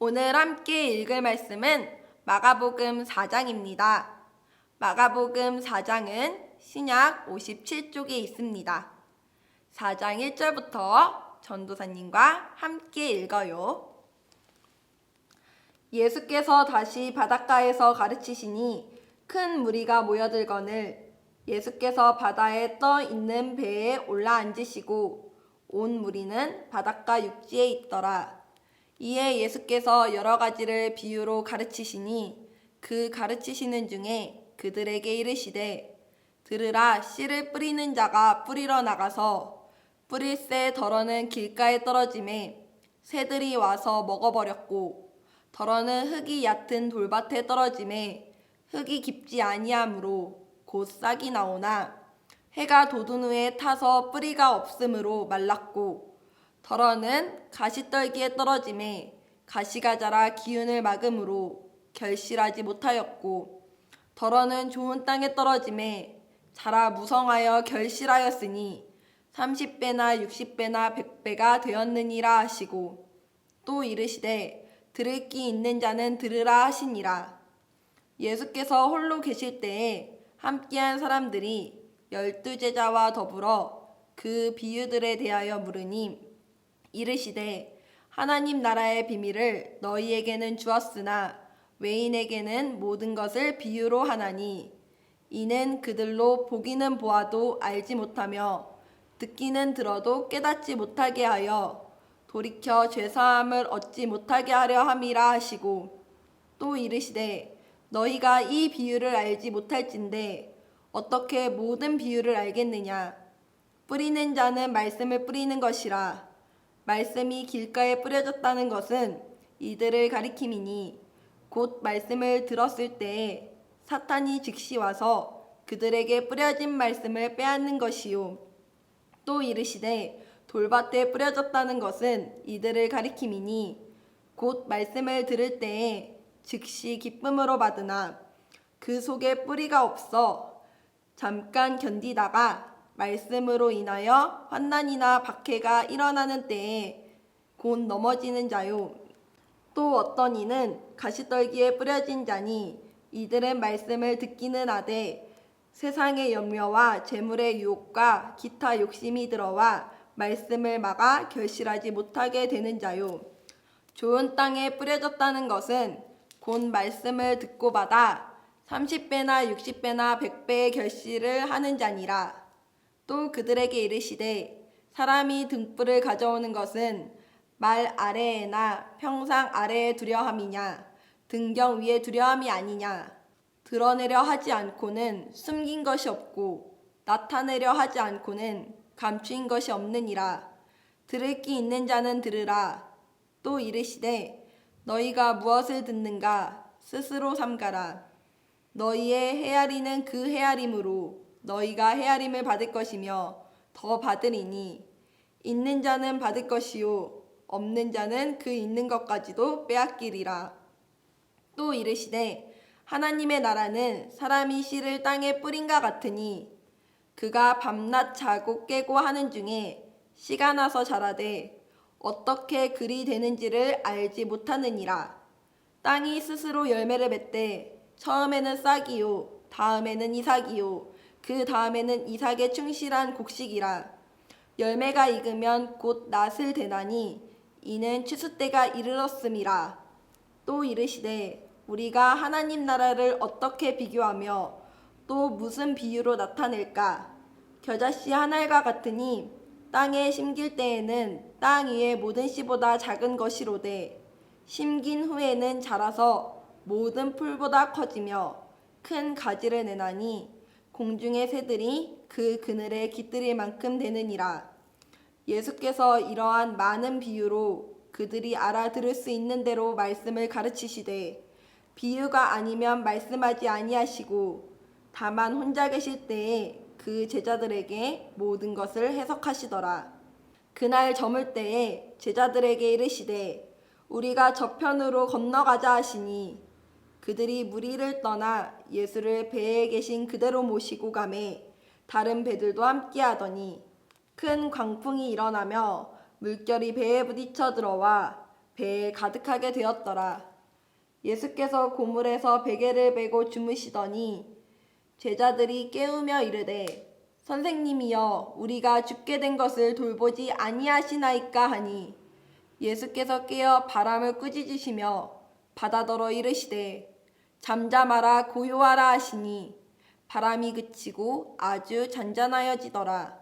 오늘 함께 읽을 말씀은 마가복음 4장입니다. 마가복음 4장은 신약 57쪽에 있습니다. 4장 1절부터 전도사님과 함께 읽어요. 예수께서 다시 바닷가에서 가르치시니 큰 무리가 모여들거늘 예수께서 바다에 떠 있는 배에 올라앉으시고 온 무리는 바닷가 육지에 있더라. 이에 예수께서 여러 가지를 비유로 가르치시니 그 가르치시는 중에 그들에게 이르시되 들으라. 씨를 뿌리는 자가 뿌리러 나가서 뿌릴새 덜어는 길가에 떨어지매 새들이 와서 먹어버렸고 덜어는 흙이 얕은 돌밭에 떨어지매 흙이 깊지 아니하므로 곧 싹이 나오나 해가 돋은 후에 타서 뿌리가 없으므로 말랐고 덜어는 가시떨기에 떨어지매 가시가 자라 기운을 막음으로 결실하지 못하였고 덜어는 좋은 땅에 떨어지매 자라 무성하여 결실하였으니 30배나 60배나 100배가 되었느니라 하시고 또 이르시되 들을 귀 있는 자는 들으라 하시니라. 예수께서 홀로 계실 때에 함께한 사람들이 12제자와 더불어 그 비유들에 대하여 물으니 이르시되 하나님 나라의 비밀을 너희에게는 주었으나 외인에게는 모든 것을 비유로 하나니 이는 그들로 보기는 보아도 알지 못하며 듣기는 들어도 깨닫지 못하게 하여 돌이켜 죄사함을 얻지 못하게 하려 함이라 하시고 또 이르시되 너희가 이 비유를 알지 못할진대 어떻게 모든 비유를 알겠느냐. 뿌리는 자는 말씀을 뿌리는 것이라. 말씀이 길가에 뿌려졌다는 것은 이들을 가리킴이니 곧 말씀을 들었을 때에 사탄이 즉시 와서 그들에게 뿌려진 말씀을 빼앗는 것이요. 또 이르시되 돌밭에 뿌려졌다는 것은 이들을 가리킴이니 곧 말씀을 들을 때에 즉시 기쁨으로 받으나 그 속에 뿌리가 없어 잠깐 견디다가 말씀으로 인하여 환난이나 박해가 일어나는 때에 곧 넘어지는 자요. 또 어떤 이는 가시떨기에 뿌려진 자니 이들은 말씀을 듣기는 하되 세상의 염려와 재물의 유혹과 기타 욕심이 들어와 말씀을 막아 결실하지 못하게 되는 자요. 좋은 땅에 뿌려졌다는 것은 곧 말씀을 듣고 받아 30배나 60배나 100배의 결실을 하는 자니라. 또 그들에게 이르시되 사람이 등불을 가져오는 것은 말 아래에나 평상 아래에 두려 함이냐 등경 위에 두려 함이 아니냐. 드러내려 하지 않고는 숨긴 것이 없고 나타내려 하지 않고는 감추인 것이 없느니라. 들을 귀 있는 자는 들으라. 또 이르시되 너희가 무엇을 듣는가 스스로 삼가라. 너희의 헤아리는 그 헤아림으로 너희가 헤아림을 받을 것이며 더 받으리니 있는 자는 받을 것이요 없는 자는 그 있는 것까지도 빼앗기리라. 또 이르시되 하나님의 나라는 사람이 씨를 땅에 뿌린과 같으니 그가 밤낮 자고 깨고 하는 중에 씨가 나서 자라되 어떻게 그리 되는지를 알지 못하느니라. 땅이 스스로 열매를 맺되 처음에는 싹이요 다음에는 이삭이요 그 다음에는 이삭에 충실한 곡식이라. 열매가 익으면 곧 낫을 대나니 이는 추수 때가 이르렀음이라. 또 이르시되 우리가 하나님 나라를 어떻게 비교하며 또 무슨 비유로 나타낼까. 겨자씨 한 알과 같으니 땅에 심길 때에는 땅 위의 모든 씨보다 작은 것이로되 심긴 후에는 자라서 모든 풀보다 커지며 큰 가지를 내나니 공중의 새들이 그 그늘에 깃들일 만큼 되느니라. 예수께서 이러한 많은 비유로 그들이 알아들을 수 있는 대로 말씀을 가르치시되 비유가 아니면 말씀하지 아니하시고 다만 혼자 계실 때에 그 제자들에게 모든 것을 해석하시더라. 그날 저물 때에 제자들에게 이르시되 우리가 저편으로 건너가자 하시니 그들이 무리를 떠나 예수를 배에 계신 그대로 모시고 가매 다른 배들도 함께하더니 큰 광풍이 일어나며 물결이 배에 부딪혀 들어와 배에 가득하게 되었더라. 예수께서 고물에서 베개를 베고 주무시더니 제자들이 깨우며 이르되 선생님이여 우리가 죽게 된 것을 돌보지 아니하시나이까 하니 예수께서 깨어 바람을 꾸짖으시며 바다더러 이르시되 잠잠하라 고요하라 하시니 바람이 그치고 아주 잔잔하여지더라.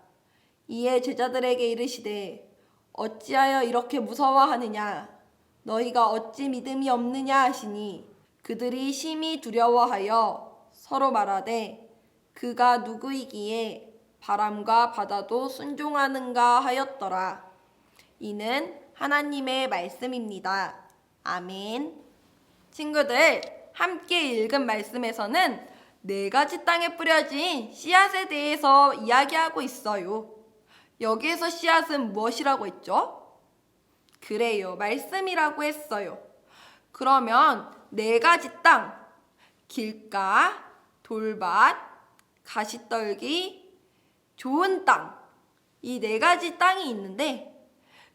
이에 제자들에게 이르시되 어찌하여 이렇게 무서워하느냐 너희가 어찌 믿음이 없느냐 하시니 그들이 심히 두려워하여 서로 말하되 그가 누구이기에 바람과 바다도 순종하는가 하였더라. 이는 하나님의 말씀입니다. 아멘. 친구들, 함께 읽은 말씀에서는 4가지 땅에 뿌려진 씨앗에 대해서 이야기하고 있어요. 여기에서 씨앗은 무엇이라고 했죠? 그래요, 말씀이라고 했어요. 그러면 4가지 땅, 길가, 돌밭, 가시떨기, 좋은 땅, 이 4가지 땅이 있는데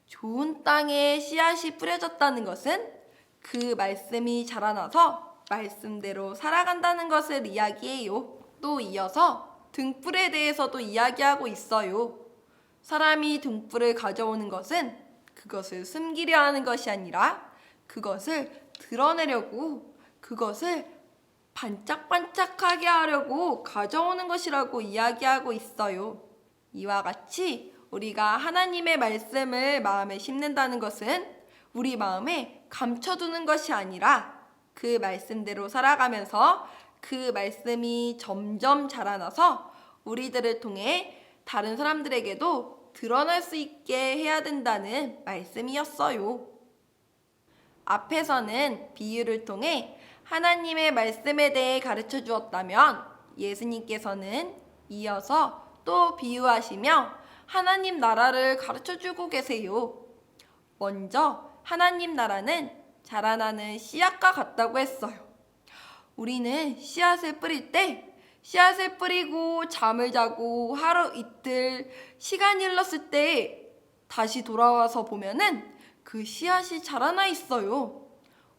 좋은 땅에 씨앗이 뿌려졌다는 것은 그 말씀이 자라나서 말씀대로 살아간다는 것을 이야기해요. 또 이어서 등불에 대해서도 이야기하고 있어요. 사람이 등불을 가져오는 것은 그것을 숨기려 하는 것이 아니라 그것을 드러내려고, 그것을 반짝반짝하게 하려고 가져오는 것이라고 이야기하고 있어요. 이와 같이 우리가 하나님의 말씀을 마음에 심는다는 것은 우리 마음에 감춰두는 것이 아니라 그 말씀대로 살아가면서 그 말씀이 점점 자라나서 우리들을 통해 다른 사람들에게도 드러날 수 있게 해야 된다는 말씀이었어요. 앞에서는 비유를 통해 하나님의 말씀에 대해 가르쳐 주었다면 예수님께서는 이어서 또 비유하시며 하나님 나라를 가르쳐 주고 계세요. 먼저 하나님 나라는 자라나는 씨앗과 같다고 했어요. 우리는 씨앗을 뿌릴 때 씨앗을 뿌리고 잠을 자고 하루 이틀 시간이 흘렀을 때 다시 돌아와서 보면은 그 씨앗이 자라나 있어요.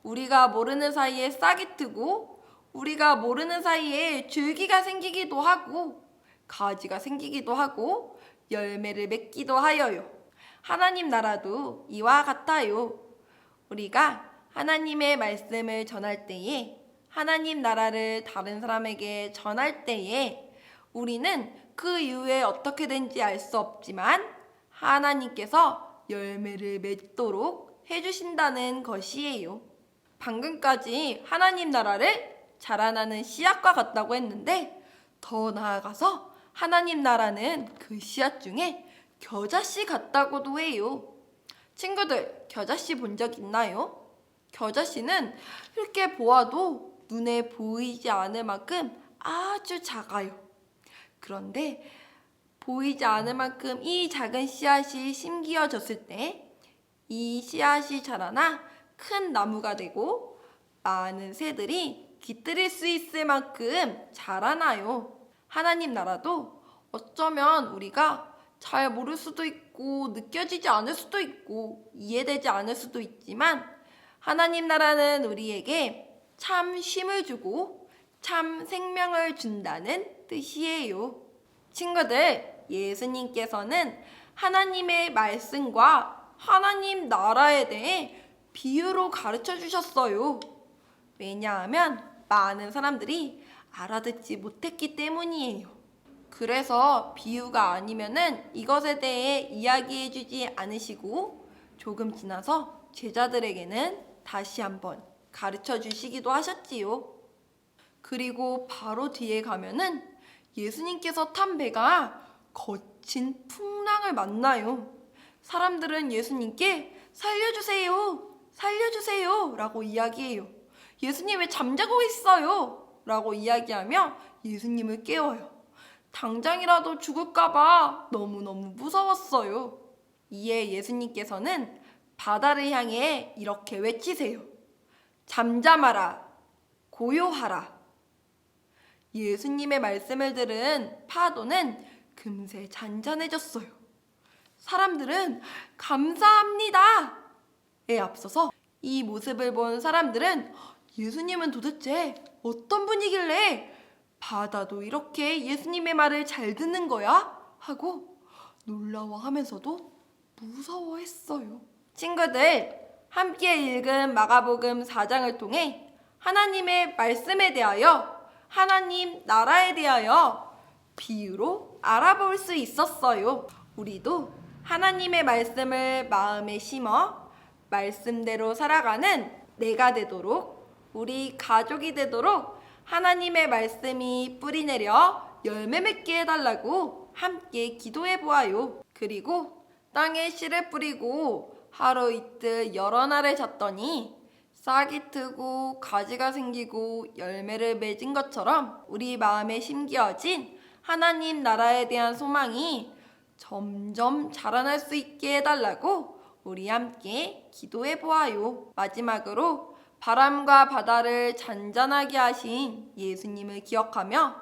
우리가 모르는 사이에 싹이 트고 우리가 모르는 사이에 줄기가 생기기도 하고 가지가 생기기도 하고 열매를 맺기도 하여요. 하나님 나라도 이와 같아요. 우리가 하나님의 말씀을 전할 때에 하나님 나라를 다른 사람에게 전할 때에 우리는 그 이후에 어떻게 된지 알 수 없지만 하나님께서 열매를 맺도록 해주신다는 것이에요. 방금까지 하나님 나라를 자라나는 씨앗과 같다고 했는데 더 나아가서 하나님 나라는 그 씨앗 중에 겨자씨 같다고도 해요. 친구들, 겨자씨 본 적 있나요? 겨자씨는 이렇게 보아도 눈에 보이지 않을 만큼 아주 작아요. 그런데 보이지 않을 만큼 이 작은 씨앗이 심기어졌을 때 이 씨앗이 자라나 큰 나무가 되고 많은 새들이 깃들일 수 있을 만큼 자라나요. 하나님 나라도 어쩌면 우리가 잘 모를 수도 있고 느껴지지 않을 수도 있고 이해되지 않을 수도 있지만 하나님 나라는 우리에게 참 쉼을 주고 참 생명을 준다는 뜻이에요. 친구들, 예수님께서는 하나님의 말씀과 하나님 나라에 대해 비유로 가르쳐 주셨어요. 왜냐하면 많은 사람들이 알아듣지 못했기 때문이에요. 그래서 비유가 아니면은 이것에 대해 이야기해 주지 않으시고 조금 지나서 제자들에게는 다시 한번 가르쳐 주시기도 하셨지요. 그리고 바로 뒤에 가면은 예수님께서 탄 배가 거친 풍랑을 만나요. 사람들은 예수님께 살려주세요, 살려주세요 라고 이야기해요. 예수님 왜 잠자고 있어요? 라고 이야기하며 예수님을 깨워요. 당장이라도 죽을까봐 너무너무 무서웠어요. 이에 예수님께서는 바다를 향해 이렇게 외치세요. 잠잠하라, 고요하라. 예수님의 말씀을 들은 파도는 금세 잔잔해졌어요. 사람들은 감사합니다에 앞서서 이 모습을 본 사람들은 예수님은 도대체 어떤 분이길래 바다도 이렇게 예수님의 말을 잘 듣는 거야? 하고 놀라워하면서도 무서워했어요. 친구들, 함께 읽은 마가복음 4장을 통해 하나님의 말씀에 대하여, 하나님 나라에 대하여 비유로 알아볼 수 있었어요. 우리도 하나님의 말씀을 마음에 심어 말씀대로 살아가는 내가 되도록, 우리 가족이 되도록 하나님의 말씀이 뿌리내려 열매 맺게 해달라고 함께 기도해 보아요. 그리고 땅에 씨를 뿌리고 하루 이틀 여러 날을 잤더니 싹이 트고 가지가 생기고 열매를 맺은 것처럼 우리 마음에 심겨진 하나님 나라에 대한 소망이 점점 자라날 수 있게 해달라고 우리 함께 기도해 보아요. 마지막으로 바람과 바다를 잔잔하게 하신 예수님을 기억하며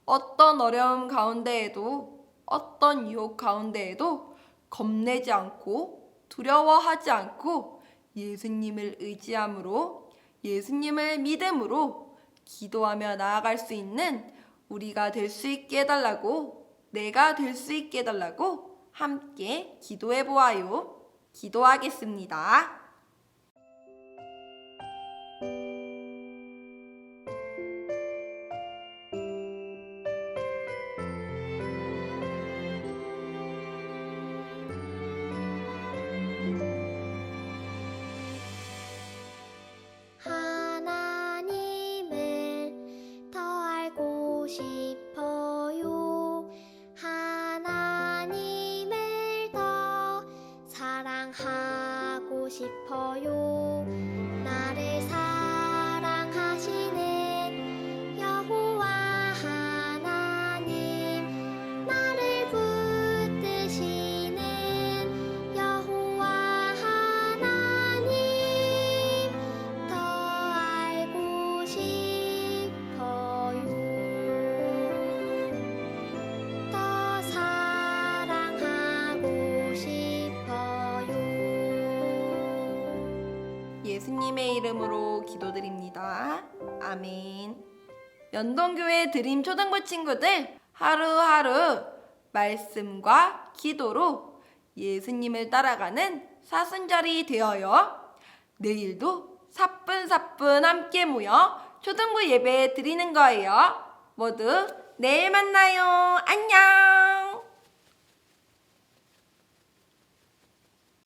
어떤 어려움 가운데에도, 어떤 유혹 가운데에도 겁내지 않고 두려워하지 않고 예수님을 의지함으로, 예수님을 믿음으로 기도하며 나아갈 수 있는 우리가 될 수 있게 해달라고, 내가 될 수 있게 해달라고 함께 기도해 보아요. 기도하겠습니다. 하나님을 더 알고 싶어요. 하나님을 더 사랑하고 싶어요. 나를 사랑하시는 여호와 하나님, 나를 붙드시는 여호와 하나님, 더 알고 싶어요. 더 사랑하고 싶어요. 예수님의 이름으로 기도드립니다. 아멘. 연동교회 드림 초등부 친구들, 하루하루 말씀과 기도로 예수님을 따라가는 사순절이 되어요. 내일도 사뿐사뿐 함께 모여 초등부 예배 드리는 거예요. 모두 내일 만나요. 안녕.